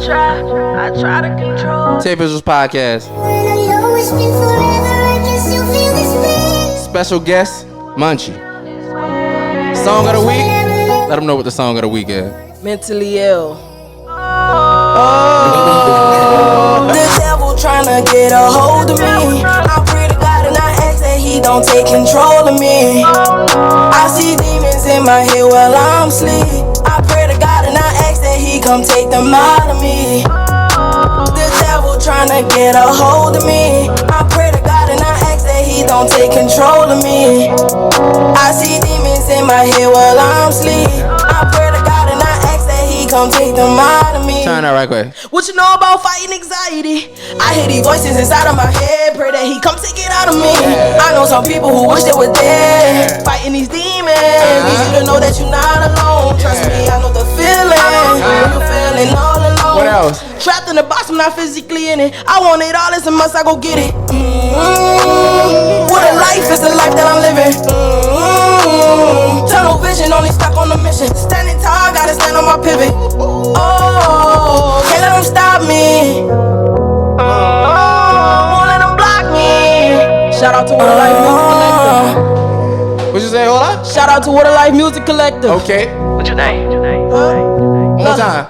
try to control. TaeVi's podcast. Special guest, Munchie. Song of the week. Let them know what the song of the week is. Mentally ill. The devil tryna get a hold of me. I pray to God and I ask that he don't take control of me. I see demons in my head while I'm asleep. I pray to God and I ask that he come take them out of me. The devil tryna get a hold of me. I pray to God and I ask that he don't take control of me. I see demons in my head while I'm asleep. I pray to God and I ask that he come take them out of me. Turn that right quick. What you know about fighting anxiety? I hear these voices inside of my head. Pray that he come take it out of me. I know some people who wish they were dead. Fighting these demons. Need you to know that you're not alone. Trust me, I know the feeling. You're feeling all alone. What else? Trapped in the box, I'm not physically in it. I want it all, it's a must, I go get it. What a life, it's the life that I'm living. Tunnel vision, only stuck on the mission. Standing tall, gotta stand on my pivot. Oh, can't let them stop me. Won't let them block me. Shout out to What a Life Music Collective. What you say? Hold up. Shout out to What a Life Music Collective. Okay. What's your name? One more time.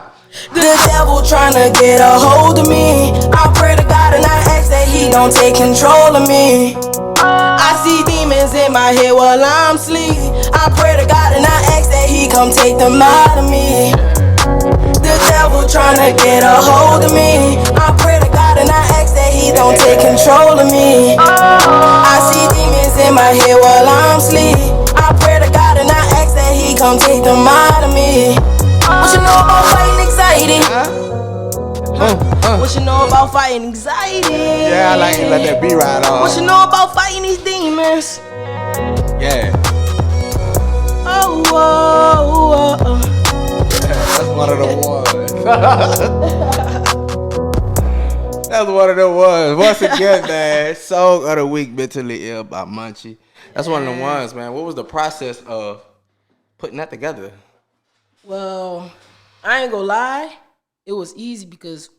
The devil tryna get a hold of me. I pray to God and I ask that he don't take control of me. I see demons in my head while I'm asleep. I pray to God and I ask that he come take them out of me. The devil tryna get a hold of me. I pray to God and I ask that he don't take control of me. I see demons in my head while I'm asleep. I pray to God and I ask that he come take them out of me. What you know about fighting anxiety? What you know about fighting anxiety? Yeah, I like it. Let that be right on. What you know about fighting these demons? Yeah. Oh, oh, oh. That's one of the ones. That's one of the ones. Once again, man, song of the week, Mentally Ill by Munchie. That's one of the ones, man. What was the process of putting that together? Well, I ain't gonna lie. It was easy because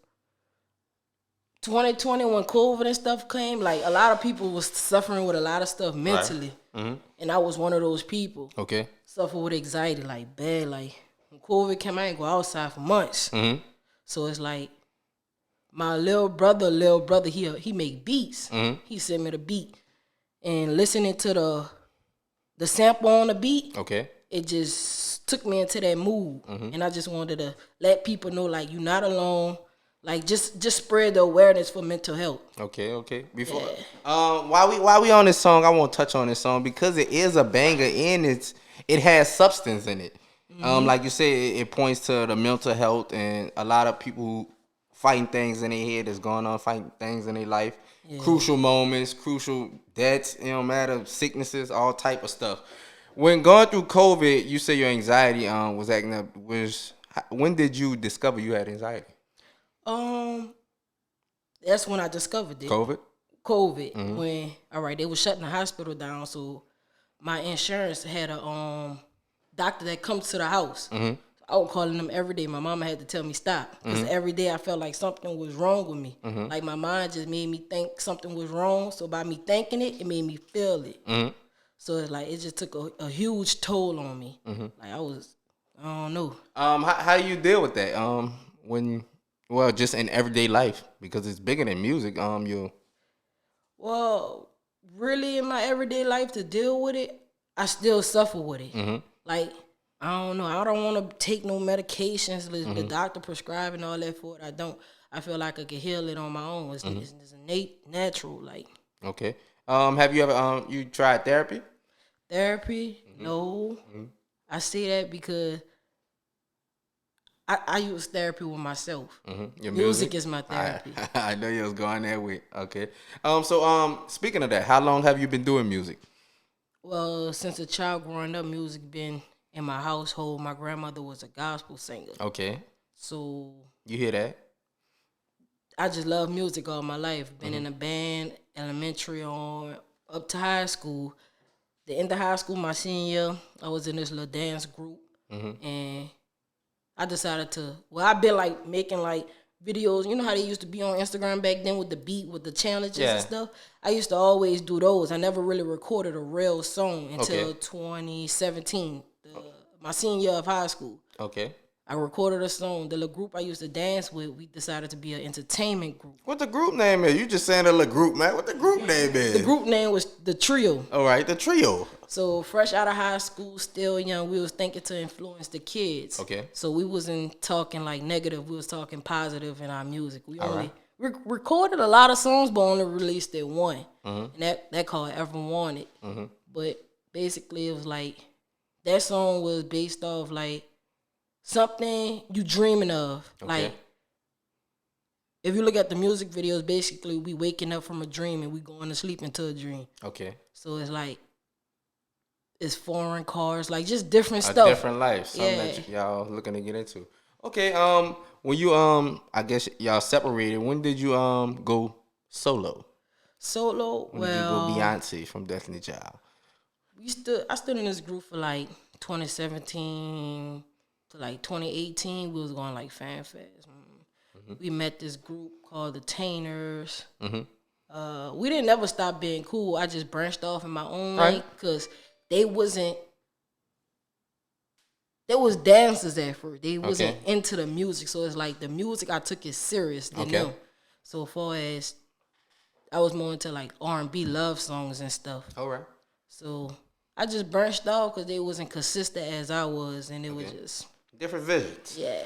2020 when COVID and stuff came, like a lot of people was suffering with a lot of stuff mentally. Right. Mm-hmm. And I was one of those people. Okay. Suffer with anxiety like bad. Like when COVID came, I ain't go outside for months. Mm-hmm. So it's like my little brother, he make beats. Mm-hmm. He sent me the beat. And listening to the sample on the beat, Okay. it just took me into that mood. Mm-hmm. And I just wanted to let people know, like, you're not alone. Like, just spread the awareness for mental health. Okay. Before, while we on this song, I want to touch on this song because it is a banger and it has substance in it. Mm-hmm. Like you said, it points to the mental health and a lot of people who fighting things in their head that's going on, fighting things in their life, crucial moments, crucial deaths, it don't matter, sicknesses, all type of stuff. When going through COVID, you say your anxiety was acting up. When did you discover you had anxiety? That's when I discovered it. COVID? Mm-hmm. When they were shutting the hospital down, so my insurance had a doctor that comes to the house. Mm-hmm. I was calling them every day. My mama had to tell me stop because every day I felt like something was wrong with me. Mm-hmm. Like my mind just made me think something was wrong. So by me thinking it, it made me feel it. Mm-hmm. So it's like it just took a huge toll on me. Mm-hmm. Like I don't know. How do you deal with that? Just in everyday life because it's bigger than music. Well, really in my everyday life to deal with it, I still suffer with it. Mm-hmm. Like I don't know. I don't want to take no medications. The doctor prescribing all that for it. I don't. I feel like I can heal it on my own. It's innate, natural. Like okay. Have you ever you tried therapy? Therapy? Mm-hmm. No. Mm-hmm. I say that because I use therapy with myself. Mm-hmm. Your music is my therapy. I know you was going there with. Okay. So speaking of that, how long have you been doing music? Well, since a child growing up, music been in my household. My grandmother was a gospel singer. Okay. So you hear that? I just love music all my life. Been in a band, elementary on up to high school. The end of high school, my senior year, I was in this little dance group, and I decided to. Well, I've been like making like videos. You know how they used to be on Instagram back then with the beat, with the challenges Yeah. and stuff? I used to always do those. I never really recorded a real song until 2017, my senior year of high school. Okay. I recorded a song. The little group I used to dance with, we decided to be an entertainment group. What the group name is? You just saying a little group, man. What the group name is? The group name was The Trio. All right, the trio. So fresh out of high school, still young, we was thinking to influence the kids. Okay. So we wasn't talking like negative. We was talking positive in our music. We All only recorded a lot of songs, but only released it one. And that called Ever Wanted. But basically, it was like that song was based off like something you dreaming of. Like if you look at the music videos, basically we waking up from a dream and we going to sleep into a dream. Okay. So it's like it's foreign cars, like just different stuff. Different life. Something that y'all looking to get into. Okay. When you I guess y'all separated. When did you go solo? Solo. When did you go Beyonce from Destiny Child? I stood in this group for like 2017 to like 2018. We was going like Fan Fest. We met this group called the Tainers. We didn't ever stop being cool. I just branched off in my own way because they was dancers at first. They wasn't into the music. So it's like the music, I took it serious than them. So far as I was more into like R&B love songs and stuff. All right. So I just branched off because they wasn't consistent as I was, and it was just different visions. Yeah.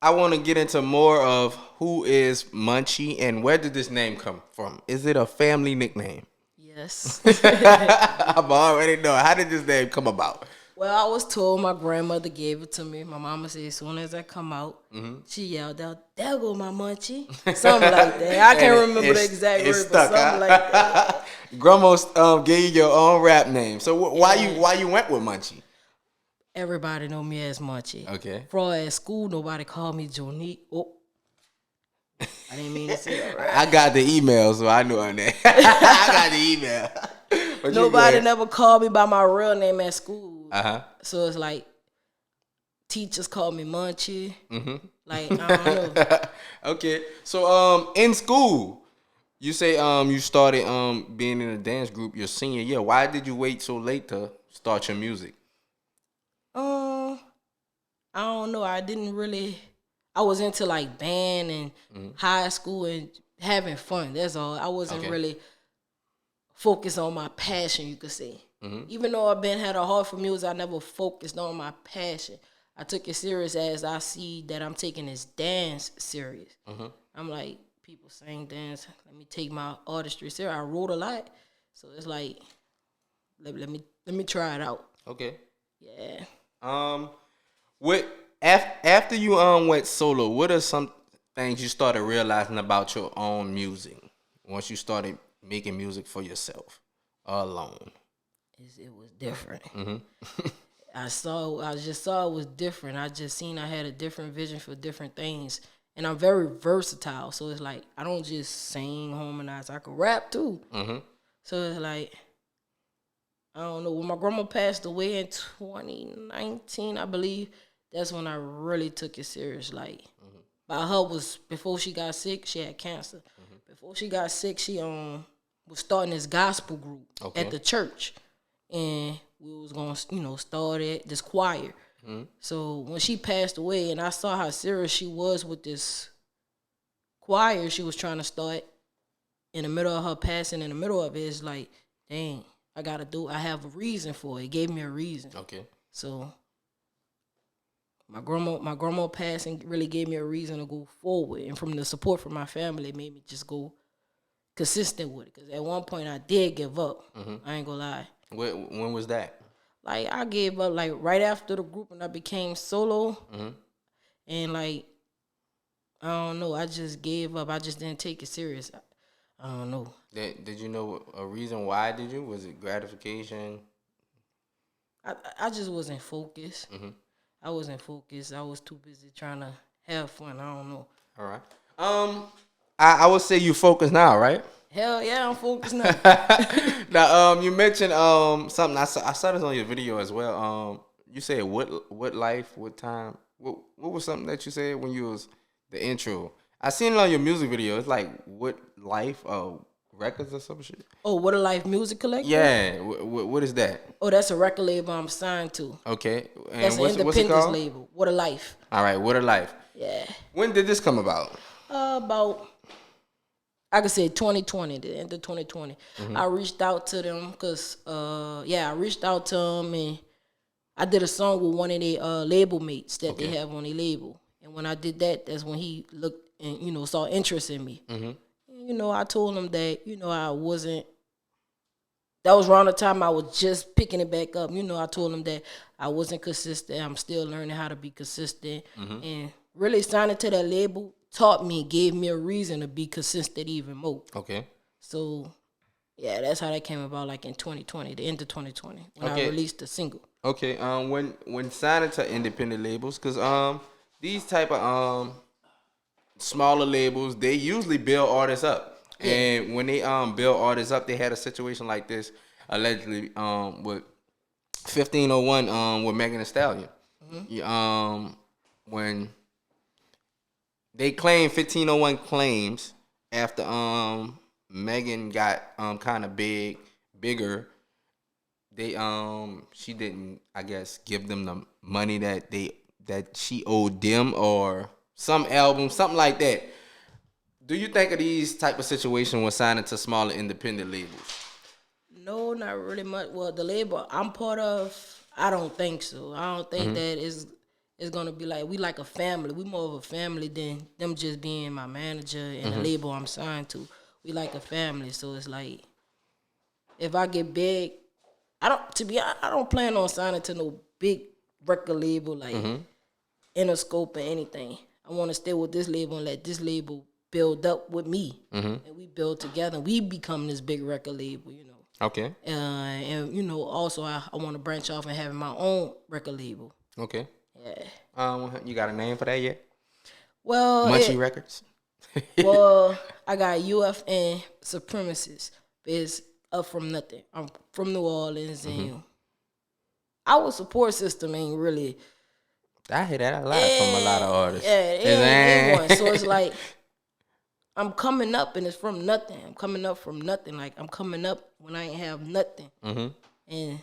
I want to get into more of who is Munchie and where did this name come from? Is it a family nickname? Yes. I already know. How did this name come about? Well, I was told my grandmother gave it to me. My mama said as soon as I come out, she yelled out, "There go my Munchie." Something like that. I can't remember the exact word, but something like that. Grandma gave you your own rap name. So why you went with Munchie? Everybody know me as Munchie. Okay. For at school, nobody called me Jonique. Oh, I didn't mean to say that right. I got the email, so I knew her name. I got the email. But nobody never called me by my real name at school. So it's like teachers call me Munchie. Like I don't know. Okay. So in school, you say you started being in a dance group your senior year. Why did you wait so late to start your music? I don't know. I was into like band and high school and having fun. That's all. I wasn't really focused on my passion, you could say. Even though I had a heart for music, I never focused on my passion. I took it serious as I see that I'm taking this dance serious. I'm like, people sing, dance. Let me take my artistry serious. I wrote a lot, so it's like, let me try it out. Okay. Yeah. After you went solo, what are some things you started realizing about your own music once you started making music for yourself alone? It was different. I just saw it was different. I just seen I had a different vision for different things, and I'm very versatile. So it's like I don't just sing, harmonize. I can rap too. So it's like, I don't know. When my grandma passed away in 2019, I believe, that's when I really took it serious. Like, by her was before she got sick. She had cancer. Before she got sick, she was starting this gospel group at the church, and we was gonna start this choir. So when she passed away, and I saw how serious she was with this choir she was trying to start, in the middle of her passing, in the middle of it, it's like, dang, I have a reason for it. It gave me a reason. Okay. So my grandma passing really gave me a reason to go forward, and from the support from my family, it made me just go consistent with it. Because at one point I did give up. I ain't gonna lie. When was that? Like I gave up like right after the group and I became solo, and like I don't know, I just gave up. I just didn't take it serious. I don't know. Did you know a reason why? Did you? Was it gratification? I just wasn't focused. I wasn't focused. I was too busy trying to have fun. I don't know. All right. I would say you focused now, right? Hell yeah, I'm focused now. Now, you mentioned something. I saw this on your video as well. You said what life, what time? What was something that you said when you was The intro. I seen it on your music video. It's like what life records or some shit. Oh, What a Life Music Collective? Yeah. What is that? Oh, that's a record label I'm signed to. Okay. And That's an what's it independence called? label. What a Life. All right. What a life. Yeah. When did this come about? About, I could say 2020, the end of 2020. I reached out to them because, I reached out to them and I did a song with one of their label mates that they have on their label. And when I did that, that's when he looked and, saw interest in me. And, I told him that, I wasn't, that was around the time I was just picking it back up. I told him that I wasn't consistent. I'm still learning how to be consistent. And really signing to that label taught me, gave me a reason to be consistent even more. Okay. So, yeah, that's how that came about, like in 2020, the end of 2020, when I released the single. Okay. When signing to independent labels, because these type of smaller labels, they usually build artists up. Yeah. And when they build artists up, they had a situation like this allegedly with 1501 with Megan Thee Stallion. When they claimed 1501 claims after Megan got kind of bigger, they she didn't, I guess, give them the money that she owed them, or some album, something like that. Do you think of these type of situations when signing to smaller independent labels? No, not really much. Well, the label I'm part of, I don't think so. I don't think that it's gonna be like, we like a family. We more of a family than them just being my manager and the label I'm signed to. We like a family, so it's like, if I get big, I don't plan on signing to no big record label like Interscope or anything. I want to stay with this label and let this label build up with me, and we build together. We become this big record label, Okay. And also I want to branch off and have my own record label. Okay. Yeah. You got a name for that yet? Well, Munchie Records. Well, I got UFN Supremacists. It's up from nothing. I'm from New Orleans, and our support system ain't really. I hear that a lot from a lot of artists. Yeah, it ain't one. So it's like, I'm coming up and it's from nothing. I'm coming up from nothing. Like, I'm coming up when I ain't have nothing. And,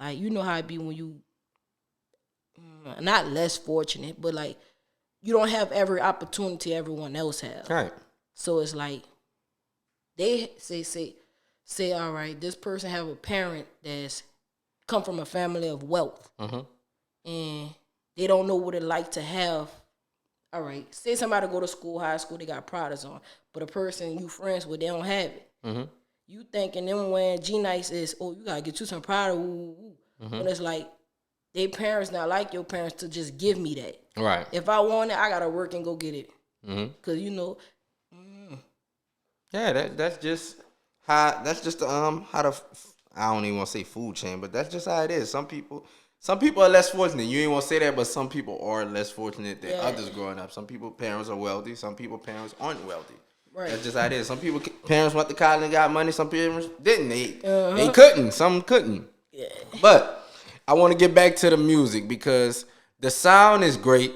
like, you know how it be when you, not less fortunate, but, like, you don't have every opportunity everyone else has. Right. So it's like, they say, all right, this person have a parent that's come from a family of wealth. And they don't know what it like to have. All right, say somebody go to school, high school, they got products on, but a person you friends with, they don't have it. You thinking them wearing G-Nice is, you gotta get you some product, But it's like, they parents not like your parents to just give me that. Right. If I want it, I gotta work and go get it. Cause Yeah, that's just how the, I don't even want to say food chain, but that's just how it is. Some people are less fortunate. You ain't want to say that, but some people are less fortunate than others growing up. Some people parents are wealthy. Some people parents aren't wealthy. Right. That's just how it is. Some people parents went to college and got money. Some parents didn't. They couldn't. Some couldn't. Yeah. But I want to get back to the music because the sound is great,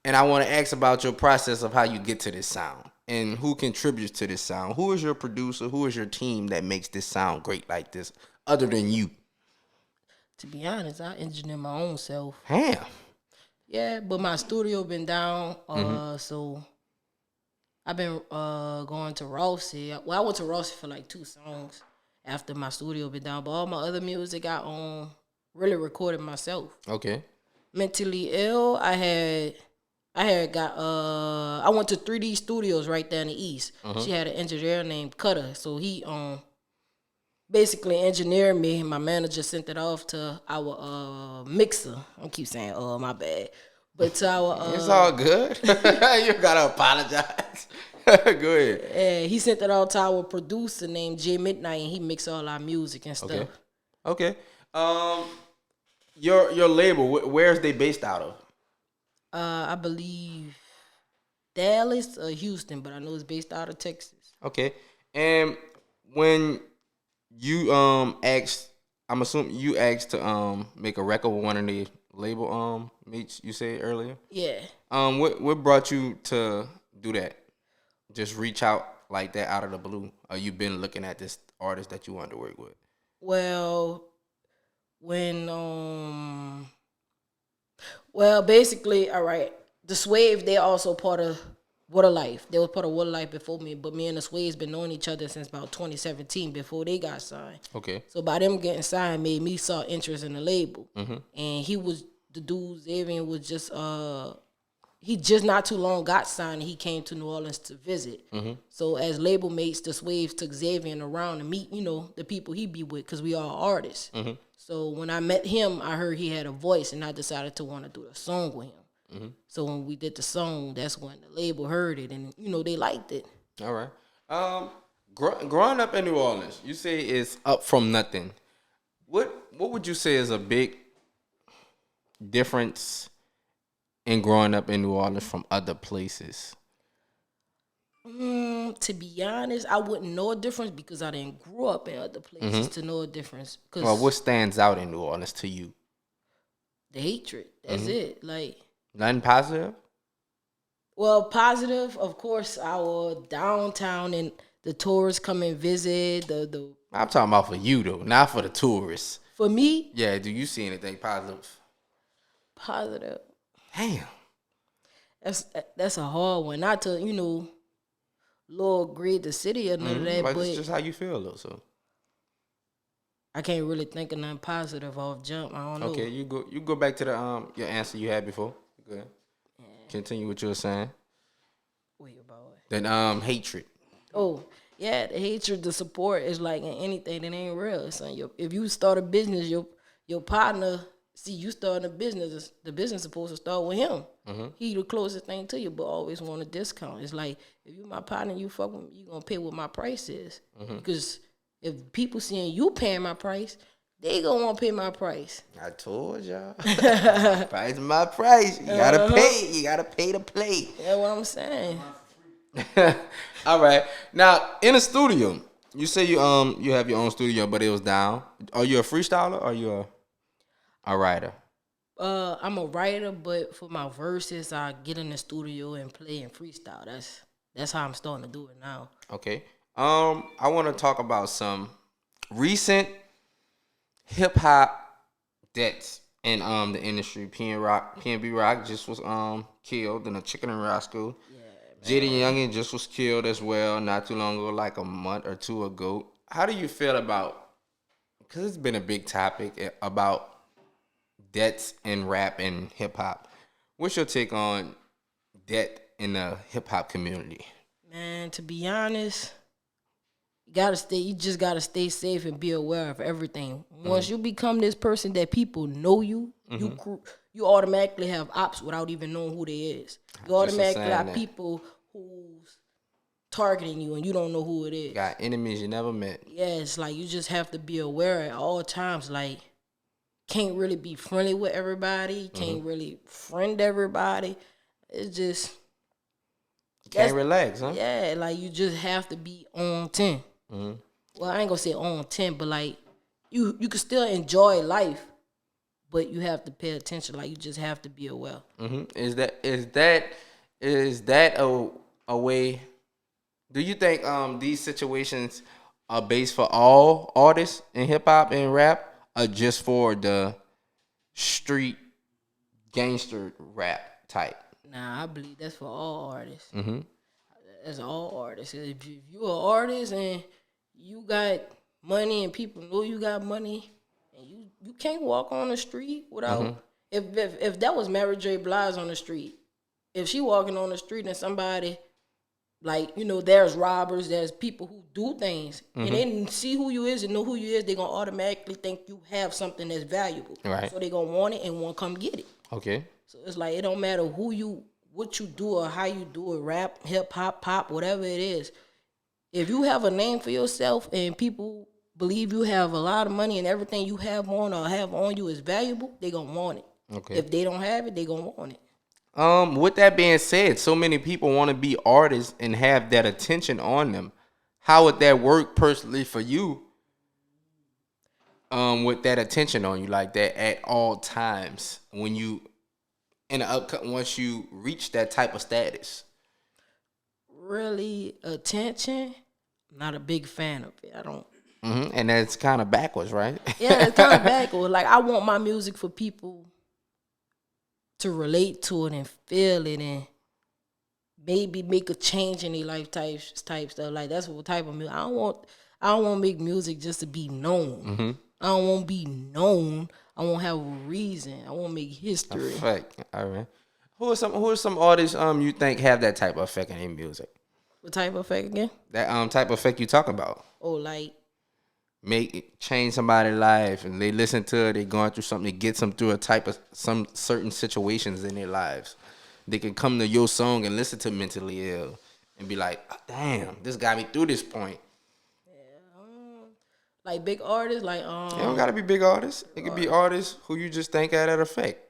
and I want to ask about your process of how you get to this sound and who contributes to this sound. Who is your producer? Who is your team that makes this sound great like this, other than you? To be honest, I engineer my own self. Damn. Yeah, but my studio been down, so I've been going to Rossi. Well, I went to Rossi for like 2 songs after my studio been down, but all my other music I really recorded myself. Okay. Mentally Ill, I went to 3D Studios right there in the East. She had an engineer named Cutter, so he basically engineered me. My manager sent it off to our mixer. I keep saying, my bad. But to our it's all good. You gotta apologize. Go ahead. Yeah, he sent it all to our producer named Jay Midnight, and he mixed all our music and stuff. Okay. Your label, where's they based out of? I believe Dallas or Houston, but I know it's based out of Texas. Okay. And when you asked, I'm assuming you asked to make a record with one of the label meets you said earlier. Yeah. What brought you to do that? Just reach out like that out of the blue, or you been looking at this artist that you wanted to work with? Well, basically, all right. The Swave, they also part of Water Life. They were part of Water Life before me, but me and the Swaves been knowing each other since about 2017 before they got signed. Okay. So by them getting signed made me saw interest in the label. And he was the dude, Xavier was just he just not too long got signed and he came to New Orleans to visit. So as label mates, the Swaves took Xavier around to meet, the people he be with because we all artists. So when I met him, I heard he had a voice and I decided to want to do a song with him. So when we did the song, that's when the label heard it and, they liked it. All right. Growing up in New Orleans, you say it's up from nothing. What would you say is a big difference in growing up in New Orleans from other places? To be honest, I wouldn't know a difference because I didn't grow up in other places to know a difference. Well, what stands out in New Orleans to you? The hatred. That's it. Like, nothing positive? Well, positive, of course, our downtown and the tourists come and visit. The I'm talking about for you though, not for the tourists. For me? Yeah, do you see anything positive? Positive. Damn. That's a hard one. Not to, Lord grade the city or none of that, Like, but it's just how you feel though, so. I can't really think of nothing positive off jump. I don't know. Okay, you go back to the your answer you had before. Go ahead. Yeah. Continue what you were saying. Wait about it. Then hatred. Oh, yeah, the hatred, the support is like in anything that ain't real. Son. If you start a business, your partner, see you starting a business, the business supposed to start with him. He the closest thing to you, but always want a discount. It's like, if you my partner, you fuck with me, you gonna pay what my price is. Because if people seeing you paying my price, they gonna want to pay my price. I told y'all. Price is my price. You gotta pay. You gotta pay to play. That's what I'm saying. All right. Now, in the studio, you say you have your own studio, but it was down. Are you a freestyler or are you a writer? I'm a writer, but for my verses, I get in the studio and play and freestyle. That's how I'm starting to do it now. Okay. I want to talk about some recent hip hop deaths in the industry. PNB Rock just was killed in a Chicken and Roscoe. Jaden Youngin just was killed as well not too long ago, like a month or two ago. How do you feel about? Because it's been a big topic about deaths in rap and hip hop. What's your take on death in the hip hop community? Man, to be honest, you just gotta stay safe and be aware of everything. Once you become this person that people know you, you automatically have ops without even knowing who they is. You automatically have people who's targeting you and you don't know who it is. Got enemies you never met. Yeah, it's like you just have to be aware at all times. Like, can't really be friendly with everybody. Can't really friend everybody. It's just can't relax, huh? Yeah, like you just have to be on 10. Well, I ain't gonna say on 10, but like you can still enjoy life, but you have to pay attention. Like you just have to be aware. Is that a way? Do you think these situations are based for all artists in hip hop and rap, or just for the street gangster rap type? Nah, I believe that's for all artists. That's all artists. If you're an artist and you got money and people know you got money, and you can't walk on the street without. If that was Mary J. Blige on the street, if she walking on the street and somebody, like, there's robbers, there's people who do things, and they see who you is and know who you is, they gonna automatically think you have something that's valuable. Right. So they gonna want it and want to come get it. Okay. So it's like, it don't matter what you do or how you do it, rap, hip hop, pop, whatever it is. If you have a name for yourself and people believe you have a lot of money and everything you have on you is valuable, they gonna want it. Okay. If they don't have it, they gonna want it. With that being said, so many people want to be artists and have that attention on them. How would that work personally for you? with that attention on you like that at all times when you once you reach that type of status? Really, attention. I'm not a big fan of it. I don't. And that's kind of backwards, right? Yeah, it's kind of backward. Like, I want my music for people to relate to it and feel it and maybe make a change in their life type stuff. Like, that's what type of music. I don't want to make music just to be known. I don't want to be known. I want to have a reason. I want to make history. Effect. All right. Who are some artists you think have that type of effect in their music? What type of effect again? That type of effect you talking about? Oh, like Change somebody's life, and they listen to it. They going through something. It gets them through some certain situations in their lives. They can come to your song and listen to Mentally Ill and be like, oh, "Damn, this got me through this point." like big artists, like It don't gotta be big artists. It could be artists who you just think had that effect.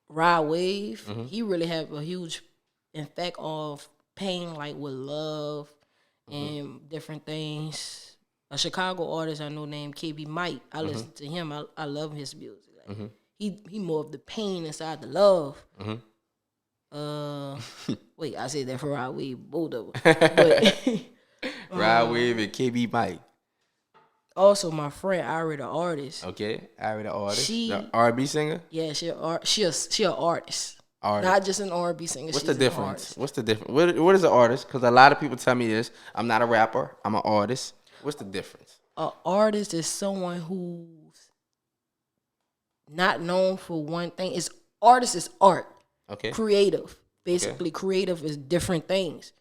Rod Wave. He really have a huge effect of pain, like with love and different things. A Chicago artist I know named KB Mike. I listen to him. I love his music. Like, he more of the pain inside the love. Wait, I said that for Rod Wave, both of them. But Rod Wave and KB Mike. also my friend Ira the artist. Okay, Ira the artist, She- the R&B singer. Yeah, she an artist. Artist. Not just an R&B singer. What's she's the an difference? artist. What's the difference? What is an artist? Because a lot of people tell me this. I'm not a rapper. I'm an artist. What's the difference? An artist is someone who's not known for one thing. Artist is art. Okay. Creative. Basically, creative is different things.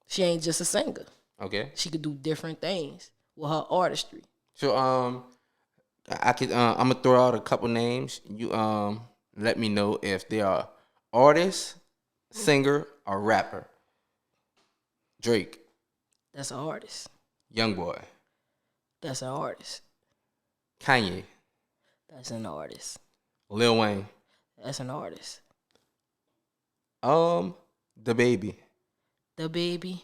She ain't just a singer. Okay. She could do different things with her artistry. So I could I'm gonna throw out a couple names. You let me know if they are artist, singer, or rapper. Drake, That's an artist. Youngboy, That's an artist. Kanye, That's an artist. Lil Wayne, That's an artist. The Baby. The Baby.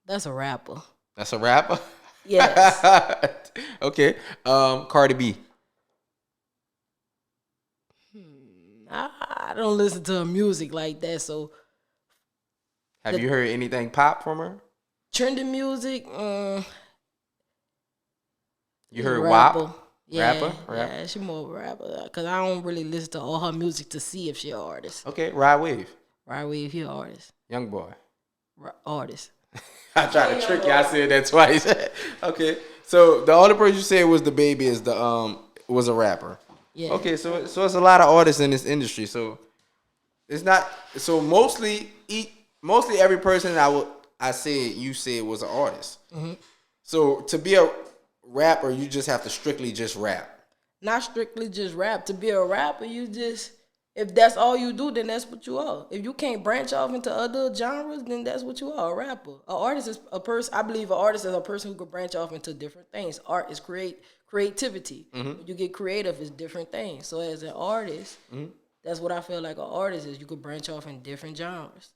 That's a rapper. That's a rapper. Yes. Okay. Cardi B. I don't listen to her music like that, so Have you heard anything pop from her? trending music, You heard rapper. WAP? Yeah, Rapper? yeah, she more of a rapper. Cause I don't really listen to all her music to see if she an artist. Okay, Rod Wave. Right Wave, he an artist. Young boy. Artist. I tried to trick you. I said that twice. Okay. So the only person you said was The Baby is was a rapper. Yeah. Okay, so it's a lot of artists in this industry. So it's not so mostly every person I said you said was an artist. So to be a rapper, you just have to strictly just rap. Not strictly just rap. To be a rapper, you just, if that's all you do, then that's what you are. If you can't branch off into other genres, then that's what you are, a rapper. An artist is a person, I believe an artist is a person who can branch off into different things. Art is creativity. When you get creative, it's different things. So as an artist, that's what I feel like an artist is. You could branch off in different genres.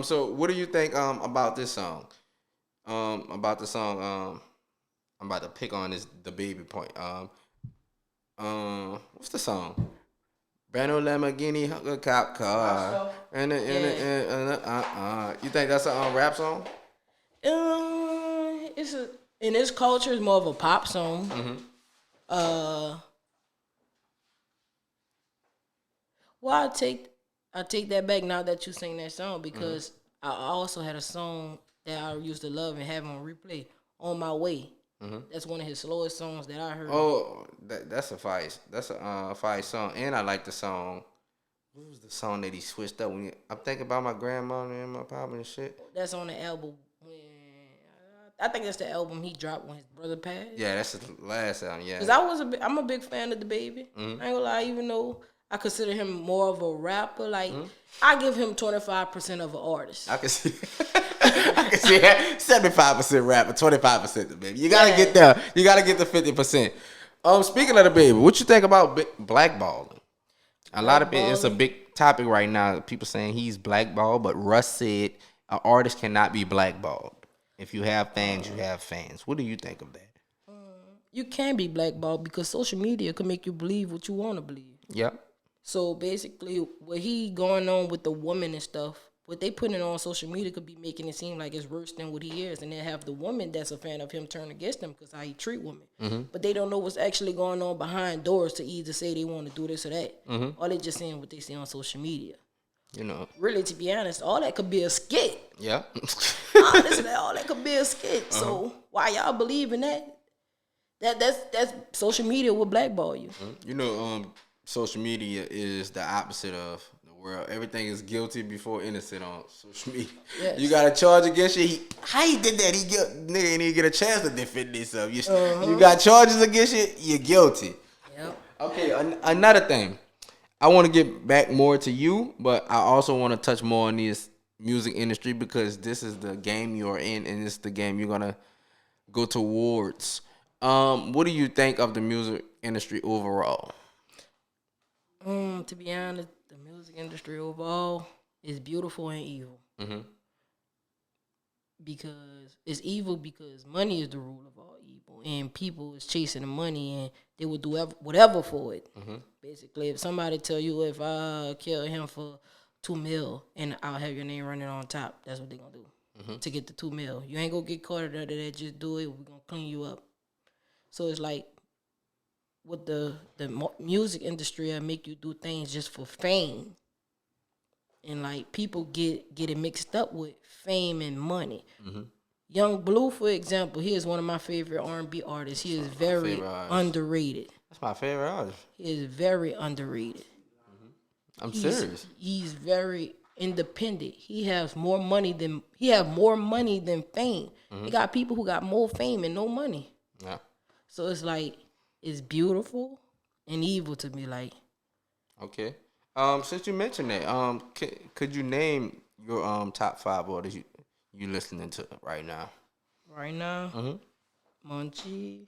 So what do you think about this song? About the song I'm about to pick on is The Baby point. What's the song? Brand new Lamborghini, a cop car. You think that's a rap song? It's in this culture, it's more of a pop song. Well, I take that back now that you sing that song because I also had a song that I used to love and have on replay, On My Way. That's one of his slowest songs that I heard. Oh, that's a fire. That's a fire song, and I like the song. What was the song that he switched up? I'm thinking about my grandmother and my papa and shit. That's on the album. I think that's the album he dropped when his brother passed. Yeah, that's the last album. Yeah, Cause I'm a big fan of The Baby. I ain't gonna lie, even though I consider him more of a rapper, like I give him 25% of an artist. I can see. I can see 75% rapper, 25% the Baby. You gotta get there. You gotta get the 50%. Speaking of The Baby, what you think about blackballing? A lot of it's a big topic right now. People saying he's blackballed, but Russ said an artist cannot be blackballed. If you have fans, you have fans. What do you think of that? You can be blackballed because social media can make you believe what you want to believe. Yep. So basically, what he going on with the woman and stuff, what they putting on social media could be making it seem like it's worse than what he is, and then have the woman that's a fan of him turn against him because how he treat women. But they don't know what's actually going on behind doors to either say they want to do this or that, or they just saying what they see on social media. You know. Really, to be honest, all that could be a skit. Yeah. Honestly, all that could be a skit. So why y'all believe in that? That's social media will blackball you. You know, social media is the opposite of the world. Everything is guilty before innocent on social media. Yes. You got a charge against you. How he did that? Nigga ain't even get a chance to defend himself. You got charges against you. You're guilty. Yep. Okay. Another thing. I want to get back more to you, but I also want to touch more on this music industry because this is the game you're in, and it's the game you're gonna go towards. What do you think of the music industry overall? To be honest, the music industry overall is beautiful and evil. Because it's evil because money is the rule of all evil, and people is chasing the money, and they will do whatever for it. Basically, if somebody tell you if I kill him for $2 million and I'll have your name running on top, that's what they gonna do to get the $2 million. You ain't gonna get caught under that. Just do it. We're gonna clean you up. So it's like with the music industry, I make you do things just for fame, and like people get it mixed up with fame and money. Young Blue, for example, he is one of my favorite R&B artists. He is very underrated. That's my favorite artist. He is very underrated. I'm serious. He's very independent. He has more money than fame. He got people who got more fame and no money. Yeah. So it's like it's beautiful and evil to me. Like, okay. Since you mentioned that, could you name your top 5 artists you listening to right now? Right now, Munchie,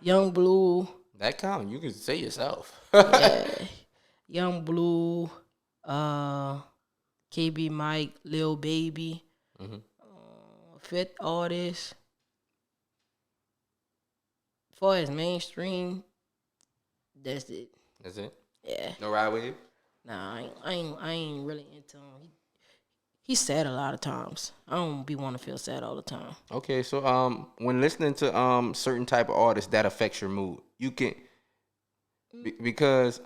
Young Blue. That count. You can say yourself. Yeah. Young Blue, KB Mike, Lil Baby, Fifth Artist. As far as mainstream, that's it. That's it. Yeah. No Ride Wave. Nah, I ain't really into him. He's sad a lot of times. I don't be want to feel sad all the time. Okay, so when listening to certain type of artists, that affects your mood. You can because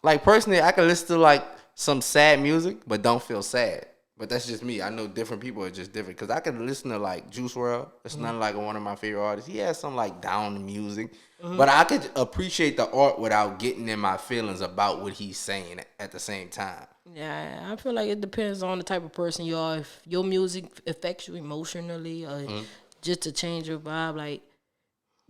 like personally, I can listen to like some sad music, but don't feel sad. But that's just me. I know different people are just different. Because I could listen to, like, Juice WRLD. It's not like one of my favorite artists. He has some, like, down music. But I could appreciate the art without getting in my feelings about what he's saying at the same time. Yeah, I feel like it depends on the type of person you are. If your music affects you emotionally or just to change your vibe, like,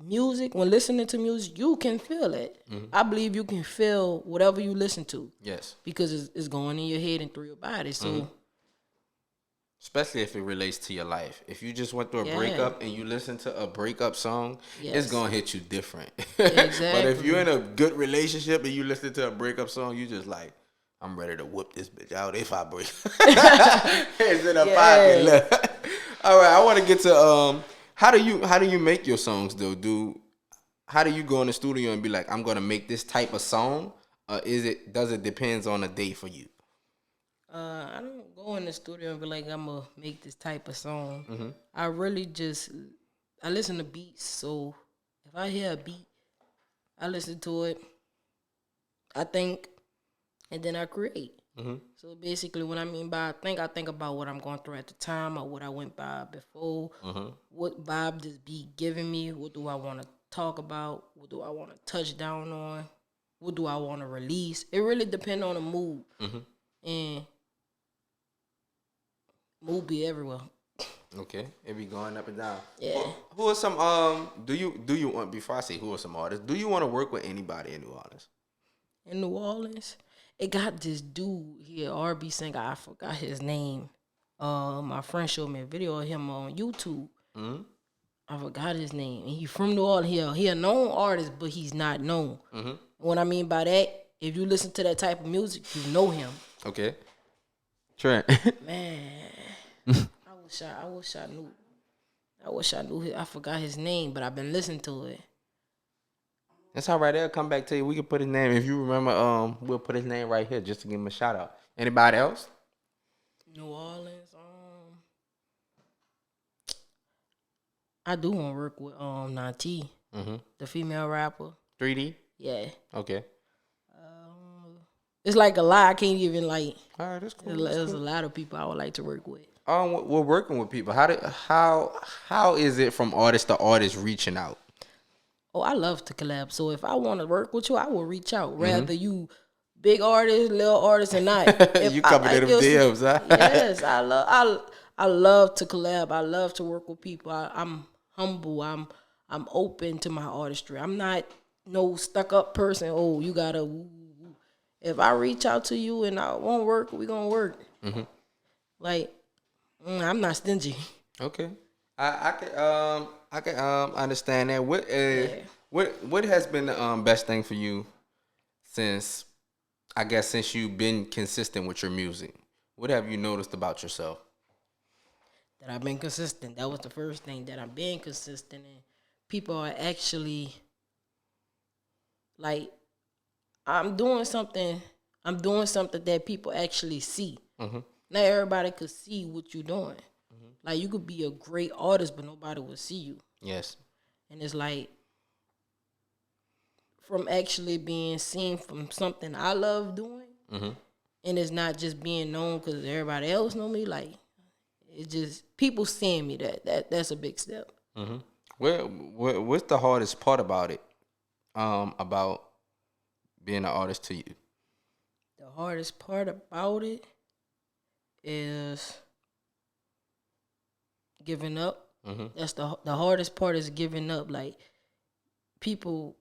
music, when listening to music, you can feel it. I believe you can feel whatever you listen to. Yes. Because it's going in your head and through your body. So... Especially if it relates to your life. If you just went through a breakup and you listen to a breakup song, it's going to hit you different. Exactly. But if you're in a good relationship and you listen to a breakup song, you just like, I'm ready to whoop this bitch out if I break. It's in a pocket. All right, I want to get to how do you make your songs though? How do you go in the studio and be like, I'm going to make this type of song? Does it depends on the day for you? I don't go in the studio and be like, I'm going to make this type of song. I really I listen to beats. So if I hear a beat, I listen to it, I think, and then I create. So basically what I mean by I think about what I'm going through at the time or what I went by before. What vibe this beat giving me? What do I want to talk about? What do I want to touch down on? What do I want to release? It really depends on the mood. And mood be everywhere. Okay, it be going up and down. Yeah. Who are some do you want, before I say who are some artists, do you want to work with anybody in New Orleans? In New Orleans, it got this dude here, R&B singer. I forgot his name. My friend showed me a video of him on YouTube. I forgot his name. And he from New Orleans. He a known artist, but he's not known. What I mean by that, if you listen to that type of music, you know him. Okay. Trent. Man, I wish I knew. I forgot his name, but I've been listening to it. That's all right. They'll come back to you. We can put his name. If you remember, we'll put his name right here just to give him a shout out. Anybody else? New Orleans. I do want to work with Nanti, the female rapper. 3D? Yeah. Okay. It's like a lot. I can't even like. All right, that's cool. There's a lot of people I would like to work with. We're working with people. How is it from artist to artist reaching out? Oh, I love to collab. So if I want to work with you, I will reach out. Rather you big artist, little artist, or not. You coming to them DMs, huh? Yes, I love to collab. I love to work with people. I'm humble. I'm open to my artistry. I'm not no stuck up person. Oh, you gotta. Woo. If I reach out to you and I won't work, we gonna work. Like, I'm not stingy. Okay, I can understand that. What has been the best thing for you since you've been consistent with your music? What have you noticed about yourself? That I've been consistent. That was the first thing, that I'm being consistent, and people are actually like, I'm doing something that people actually see. Not everybody could see what you're doing. Like, you could be a great artist, but nobody will see you. Yes. And it's like, from actually being seen from something I love doing, and it's not just being known because everybody else know me. Like, it's just people seeing me. That's a big step. What's the hardest part about it? About being an artist to you? The hardest part about it is giving up. That's the hardest part, is giving up. Like, people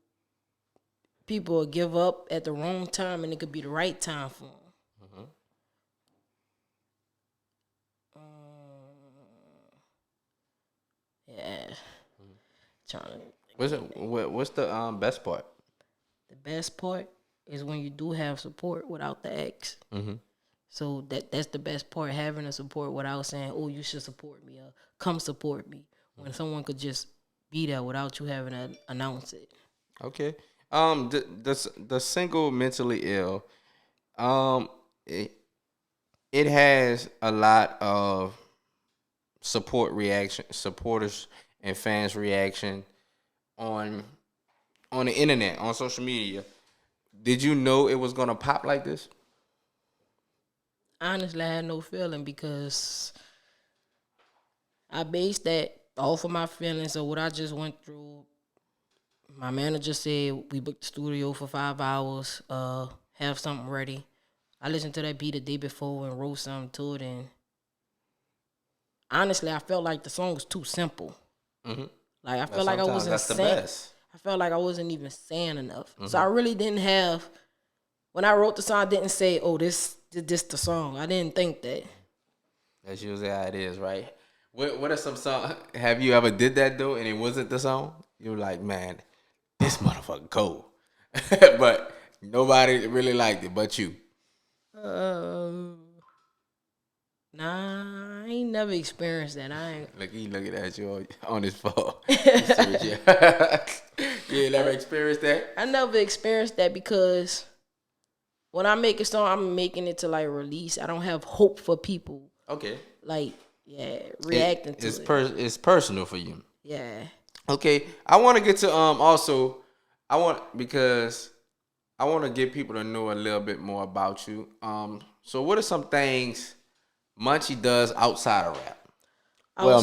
will give up at the wrong time, and it could be the right time for them. Yeah. What's the best part? The best part is when you do have support without the X. So that's the best part, having a support without saying, "Oh, you should support me," or "Come support me." When someone could just be there without you having to announce it. Okay. The single "Mentally Ill," it has a lot of supporters and fans reaction on the internet, on social media. Did you know it was gonna pop like this? Honestly, I had no feeling, because I based that off of my feelings of what I just went through. My manager said we booked the studio for 5 hours, have something ready. I listened to that beat the day before and wrote something to it, and honestly, I felt like the song was too simple. Like, I felt like I wasn't saying. I felt like I wasn't even saying enough. So I really didn't have. When I wrote the song, I didn't say, "Oh, this the song." I didn't think that. That's usually how it is, right? What are some songs? Have you ever did that though, and it wasn't the song? You were like, "Man, this motherfucker cold," but nobody really liked it, but you. Nah, I ain't never experienced that. I ain't. Look, he looking at you on his phone. You ain't never experienced that? I never experienced that, because when I make a song, I'm making it to like release. I don't have hope for people. Okay. Like, reacting to it. It's personal for you. Yeah. Okay. I want to get to also. Because I want to get people to know a little bit more about you. So what are some things Munchie does outside of rap?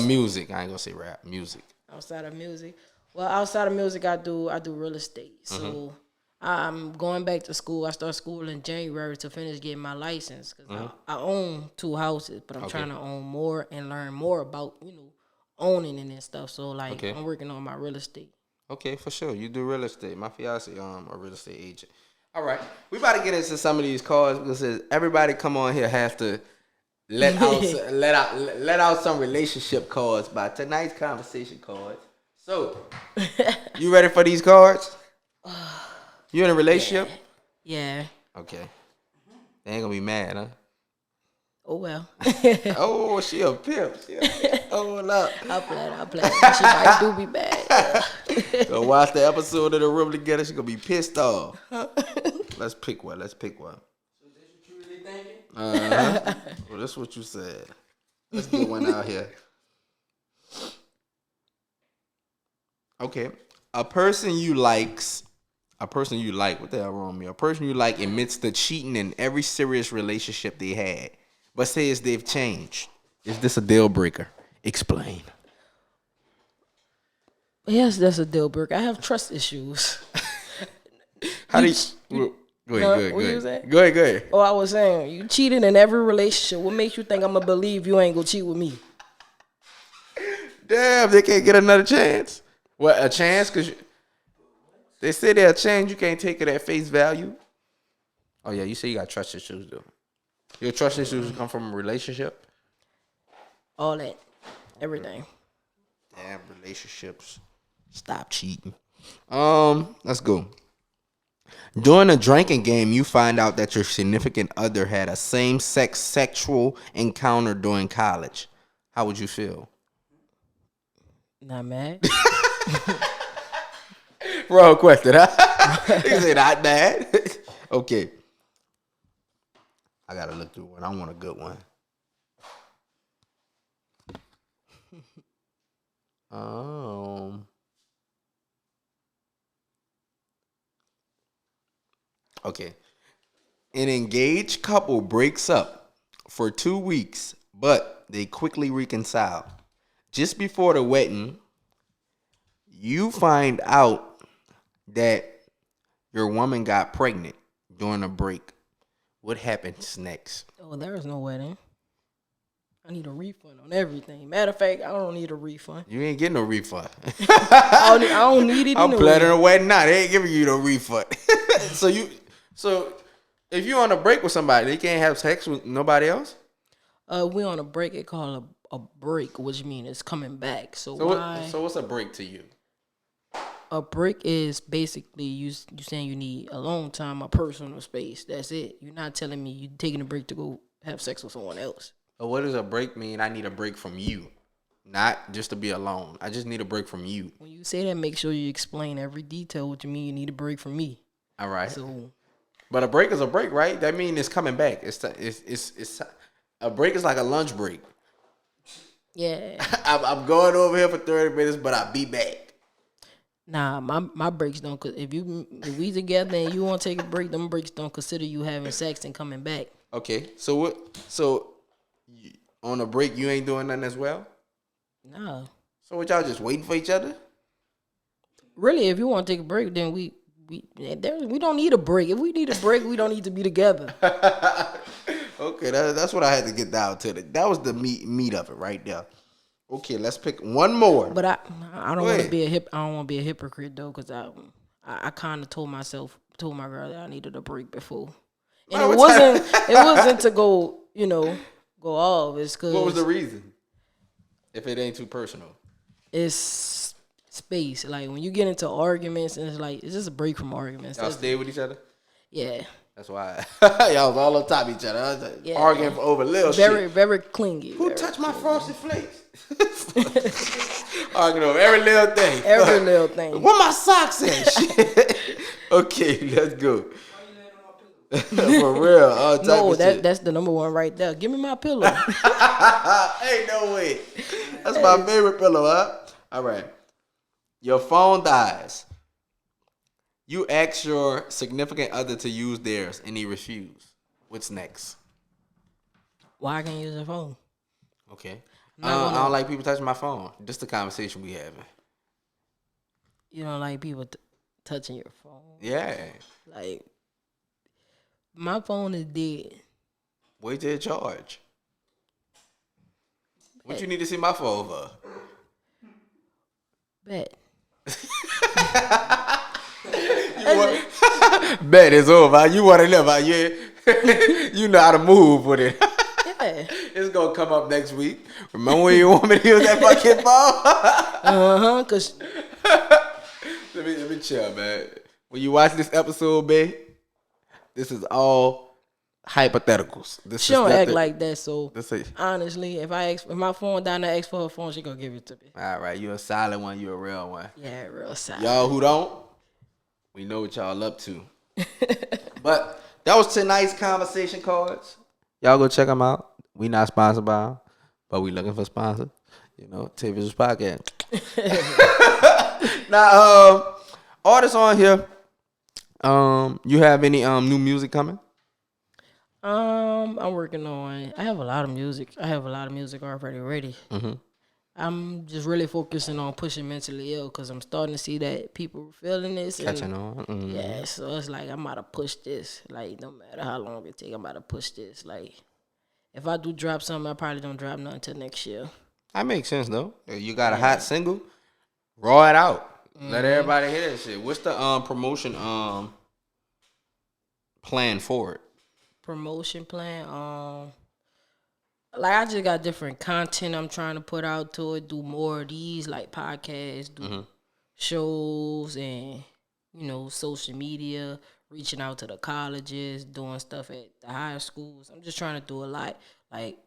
Music. I ain't gonna say rap. Music. Outside of music. Well, outside of music, I do real estate. So I'm going back to school. I start school in January to finish getting my license, because I own 2 houses, but I'm trying to own more and learn more about owning and stuff. So like, I'm working on my real estate. Okay, for sure. You do real estate. My fiance a real estate agent. All right, we about to get into some of these cards, because everybody come on here has to let out some relationship cards by tonight's conversation cards. So, you ready for these cards? You in a relationship? Yeah. Okay. They ain't gonna be mad, huh? Oh well. Oh, she a pimp. Hold up. I play. She might do me bad. Go watch the episode of The Room together. She gonna be pissed off. Let's pick one. So this what you really thinking? Well, that's what you said. Let's get one out here. Okay. A person you like, what the hell wrong with me? A person you like admits to cheating in every serious relationship they had, but says they've changed. Is this a deal breaker? Explain. Yes, that's a deal breaker. I have trust issues. How do you... Go ahead. Go ahead. Oh, I was saying, you cheated in every relationship. What makes you think I'm going to believe you ain't going to cheat with me? Damn, they can't get another chance. What, a chance? Because they say they'll change. You can't take it at face value. Oh, yeah, you say you got trust issues, though. Your trust issues come from a relationship? All that. Everything. Damn, relationships. Stop cheating. Let's go. During a drinking game, you find out that your significant other had a same-sex sexual encounter during college. How would you feel? Not mad. Wrong question, huh? He said not mad. Okay. I gotta look through one. I want a good one. Okay. An engaged couple breaks up for 2 weeks, but they quickly reconcile. Just before the wedding, you find out that your woman got pregnant during a break. What happens next? Oh, there is no wedding. I need a refund on everything. Matter of fact, I don't need a refund. You ain't getting no refund. I don't need it. I'm planning a wedding now. They ain't giving you no refund. So if you on a break with somebody, they can't have sex with nobody else? We on a break. It called a break, which means it's coming back. So what's a break to you? A break is basically you saying you need alone time or personal space. That's it. You're not telling me you taking a break to go have sex with someone else. What does a break mean? I need a break from you, not just to be alone. I just need a break from you. When you say that, make sure you explain every detail. What you mean? You need a break from me. All right. So, but a break is a break, right? That means it's coming back. It's a break is like a lunch break. Yeah. I'm going over here for 30 minutes, but I'll be back. Nah, my breaks don't. Cause if we together and you want to take a break, them breaks don't consider you having sex and coming back. Okay, so what? So on a break, you ain't doing nothing as well. Nah. So what, y'all just waiting for each other? Really, if you want to take a break, then we don't need a break. If we need a break, we don't need to be together. Okay, that's what I had to get down to. That was the meat of it right there. Okay, let's pick one more. But I don't want to be I don't want to be a hypocrite though, because I kind of told my girl that I needed a break before, and it wasn't to go off. It's cause what was the reason? If it ain't too personal, it's space. Like when you get into arguments, and it's just a break from arguments. Y'all stay with each other. Yeah. That's why y'all was all on top of each other. Arguing over little shit. Very, very clingy. Who touched my frosted flakes? Arguing over every little thing. Every little thing. Where my socks at? Shit. Okay, let's go. For real. No, that's the number one right there. Give me my pillow. Ain't no way. That's my favorite pillow, huh? All right. Your phone dies. You ask your significant other to use theirs, and he refused. What's next? Why I can't use the phone? Okay. I don't like people touching my phone. Just the conversation we having. You don't like people touching your phone? Yeah. Like, my phone is dead. Wait till it charge. What you need to see my phone for? Bet. Bet it's over. You want to live out here. You know how to move with it. Yeah. It's going to come up next week. Remember when you want me to use that fucking phone? Cause let me chill, man. When you watch this episode, babe, this is all hypotheticals. She don't act like that. So This is, honestly, if my phone down there, ask for her phone, she gonna give it to me. all right, you a solid one. You a real one. Yeah, real side. Y'all who don't, we know what y'all up to. But that was tonight's conversation cards. Y'all go check them out. We not sponsored by them, but we looking for sponsors. You know, TaeVi's podcast. Now, artists on here. You have any new music coming? I'm working on. I have a lot of music. I have a lot of music already ready. Mm-hmm. I'm just really focusing on pushing mentally ill because I'm starting to see that people feeling this. Catching on. Mm-hmm. Yeah, so it's like I'm about to push this. Like no matter how long it take, I'm about to push this. Like if I do drop something, I probably don't drop nothing until next year. That makes sense though. You got a hot single, raw it out. Let everybody hear that shit. What's the promotion plan for it? Promotion plan. Like I just got different content I'm trying to put out to it. Do more of these like podcasts, do shows, and social media. Reaching out to the colleges, doing stuff at the high schools. I'm just trying to do a lot. Like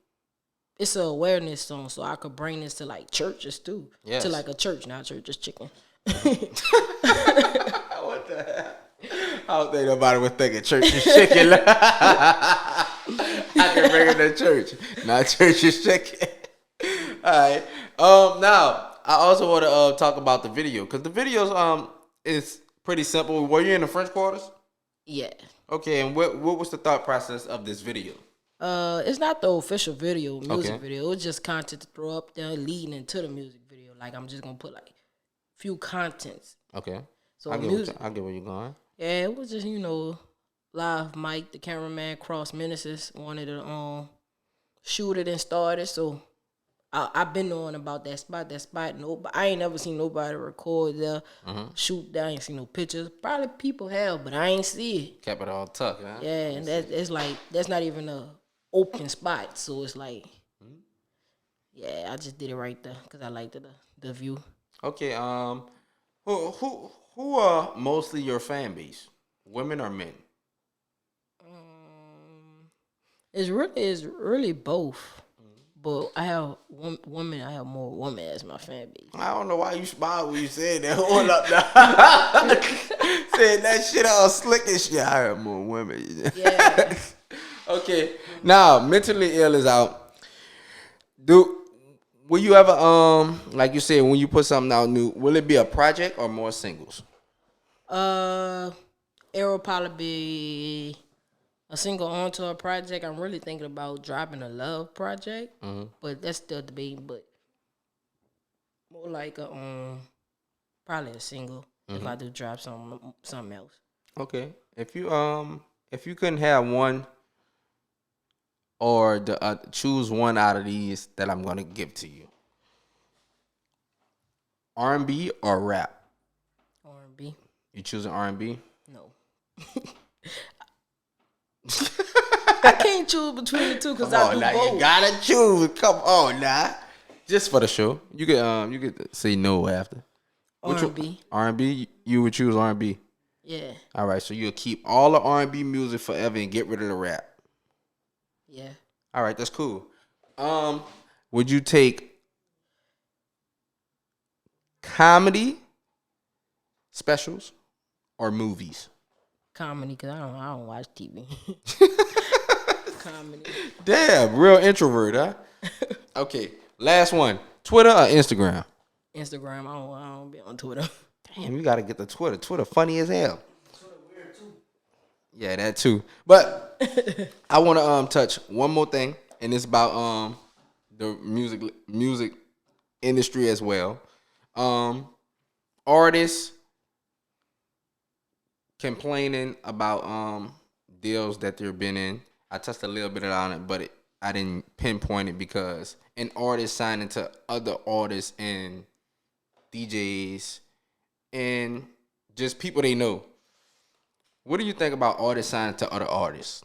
it's an awareness song, so I could bring this to like churches too. Yes. To like a church, not church, just chicken. What the hell? I don't think nobody was thinking church is chicken. I can bring it to church. Not church is chicken. All right. Now I also want to talk about the video because the videos is pretty simple. Were you in the French Quarters? Yeah. Okay. And what was the thought process of this video? It's not the official music video. It was just content to throw up there leading into the music video. Like I'm just gonna put like few contents. Okay. So I music. get where you're going. Yeah, it was just live Mike, the cameraman, Cross Menaces wanted to shoot it and start it. So I've been knowing about that spot. No, but I ain't never seen nobody record there, shoot there. I ain't seen no pictures. Probably people have, but I ain't see it. Kept it all tucked, huh? Yeah, and it's like that's not even a open spot. So it's like, yeah, I just did it right there because I liked the view. Okay. Who are mostly your fan base? Women or men? It's really both. But I have women. I have more women as my fan base. I don't know why you smiled when you said that. Hold up now. Said that shit all slick and shit. I have more women. Yeah. Okay. Now, mentally ill is out. Will you ever like you said, when you put something out new, will it be a project or more singles? It will probably be a single onto a project. I'm really thinking about dropping a love project, but that's still debating. But more like probably a single if I do drop something else. Okay. If you couldn't have one or choose one out of these that I'm gonna give to you, R&B or rap? R&B. You choosing R&B? No. I can't choose between the two because I do both. You gotta choose. Come on now. Just for the show. You could say no after. R&B. R&B. You would choose R&B. Yeah. All right. So you'll keep all the R&B music forever and get rid of the rap. Yeah. All right. That's cool. Would you take comedy specials or movies? Comedy, because I don't watch TV. Comedy. Damn, real introvert, huh? Okay, last one. Twitter or Instagram? Instagram. I don't be on Twitter. Damn, you gotta get the Twitter. Twitter funny as hell. Twitter weird too. Yeah, that too. But I want to touch one more thing, and it's about the music industry as well. Artists complaining about deals that they've been in. I touched a little bit on it, but I didn't pinpoint it because an artist signing to other artists and DJs and just people they know. What do you think about artists signing to other artists?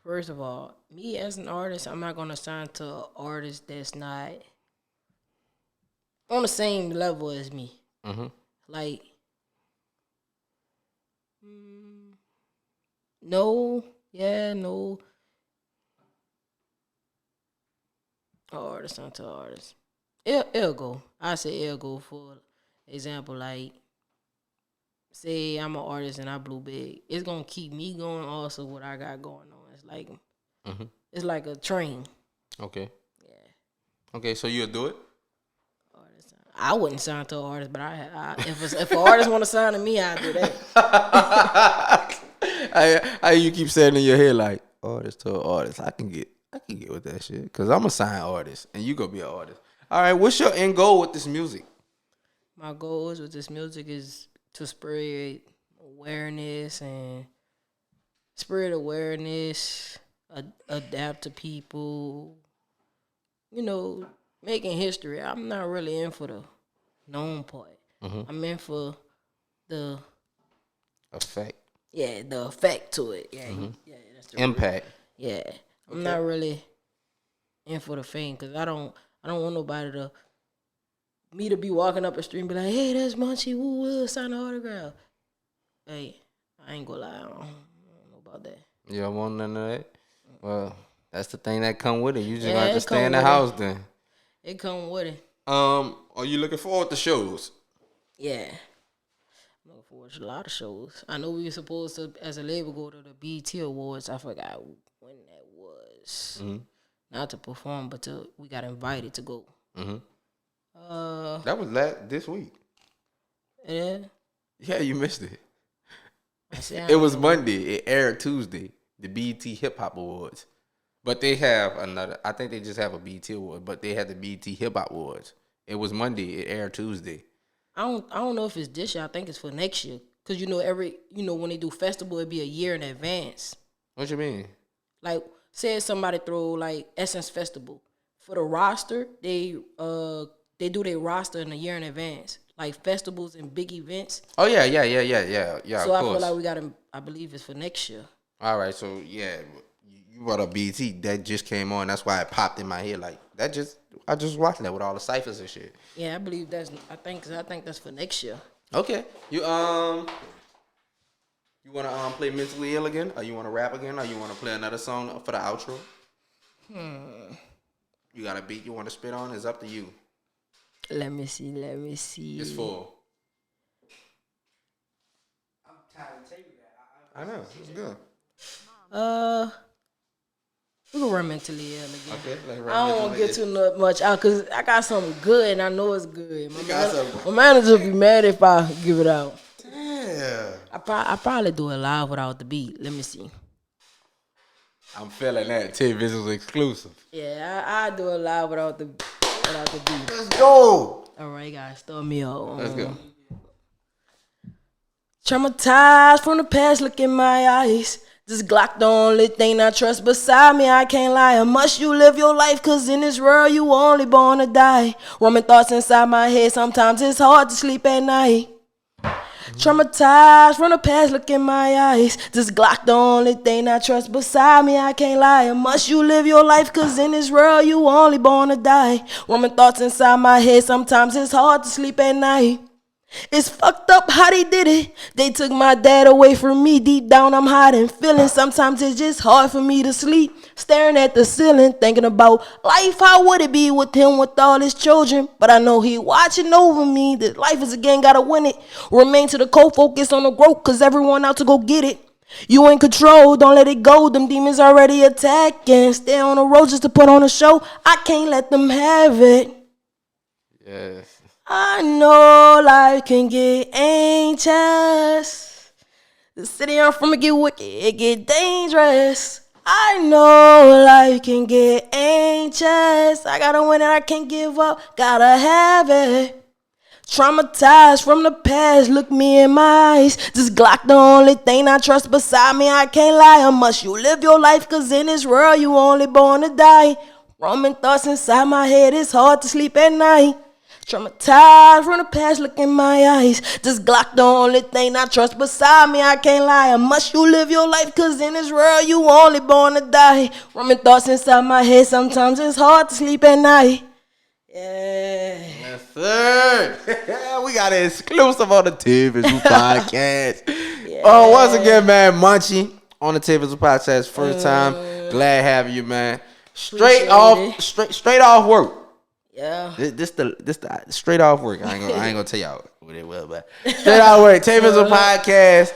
First of all, me as an artist, I'm not gonna sign to an artist that's not on the same level as me. Like, No. Yeah, no. Artist onto artist. It'll go. I say it'll go for example, like say I'm an artist and I blew big. It's gonna keep me going. Also, what I got going on. It's like a train. Okay. Yeah. Okay, so you'll do it? Artist. I wouldn't sign to an artist, but if an artist want to sign to me, I'd do that. I you keep saying in your head like artist to artist. I can get with that shit because I'm a sign artist and you gonna be an artist. All right, what's your end goal with this music? My goals with this music is to spread awareness, adapt to people, making history. I'm not really in for the known part. I'm in for the effect. Yeah, the effect to it. Yeah, yeah, that's the impact. Yeah, I'm not really in for the fame because I don't want nobody to be walking up the street and be like, hey, that's Munchie, woo, will sign an autograph. Hey, I ain't gonna lie, I don't know about that. You don't want none of that? Well, that's the thing that come with it. You just got to stay in the house then. It come with it. Are you looking forward to shows? Yeah. I'm looking forward to a lot of shows. I know we were supposed to, as a label, go to the BET Awards. I forgot when that was. Not to perform, but we got invited to go. That was this week. Yeah? Yeah, you missed it. It was Monday. It aired Tuesday. The BET Hip Hop Awards. But they have another. I think they just have a BET Award. But they had the BET Hip Hop Awards. It was Monday. It aired Tuesday. I don't know if it's this year. I think it's for next year. Cause when they do festival, it'd be a year in advance. What you mean? Like, say somebody throw like Essence Festival for the roster. They do their roster in a year in advance. Like festivals and big events. Oh yeah. So I feel like we got to. I believe it's for next year. All right, so yeah, you brought up BT. That just came on. That's why it popped in my head. Like that I just watched that with all the ciphers and shit. Yeah, I believe I think that's for next year. Okay, you wanna play Mentally Ill again, or you wanna rap again, or you wanna play another song for the outro? You got a beat you wanna spit on? It's up to you. Let me see. It's full. I'm tired of taking that. I know it's good. We can run Mentally Ill again. Okay, I don't want to get too much out because I got something good and I know it's good. My manager be mad if I give it out. Yeah. I probably do it live without the beat. Let me see. I'm feeling that. TaeVi was exclusive. Yeah, I do it live without the beat. Let's go. All right, guys, start me out. Let's go. Traumatized from the past, look in my eyes. This Glock the only thing I trust beside me, I can't lie. How much you live your life, cause in this world you only born to die. Roaming thoughts inside my head, sometimes it's hard to sleep at night. Traumatized from the past, look in my eyes. This Glock the only thing I trust beside me, I can't lie. How much you live your life, cause in this world you only born to die. Roaming thoughts inside my head, sometimes it's hard to sleep at night. It's fucked up how they did it. They took my dad away from me. Deep down I'm hiding feelings. Sometimes it's just hard for me to sleep. Staring at the ceiling, thinking about life. How would it be with him with all his children? But I know he watching over me. This life is a game, gotta win it. Remain to the core, focus on the growth, cause everyone out to go get it. You in control, don't let it go. Them demons already attacking. Stay on the road just to put on a show. I can't let them have it. Yes. I know life can get anxious. The city I'm from, it get wicked, it get dangerous. I know life can get anxious. I gotta win it, I can't give up, gotta have it. Traumatized from the past, look me in my eyes. This Glock the only thing I trust beside me, I can't lie. How much you live your life, cause in this world you only born to die. Roaming thoughts inside my head, it's hard to sleep at night. Traumatized from the past, look in my eyes. This Glock the only thing I trust beside me, I can't lie. How much you live your life, cause in this world you only born to die. Roaming thoughts inside my head, sometimes it's hard to sleep at night. Yeah. Yes, sir. We got an exclusive on the TaeVi podcast. Yeah. Once again, man, Munchie, on the TaeVi podcast. First time. Glad having you, man. Appreciate Straight off work. Yeah. This the straight off work. I ain't gonna tell y'all what it was, but straight off work. TaeVi podcast.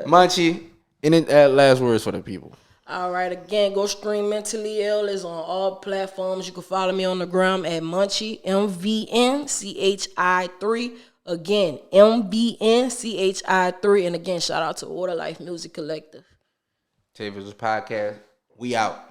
Munchie. Any last words for the people? All right, again, go stream Mentally Ill. Is on all platforms. You can follow me on the gram at Munchie, MVNCHI3. Again, MVNCHI3. And again, shout out to Order Life Music Collective. TaeVi podcast. We out.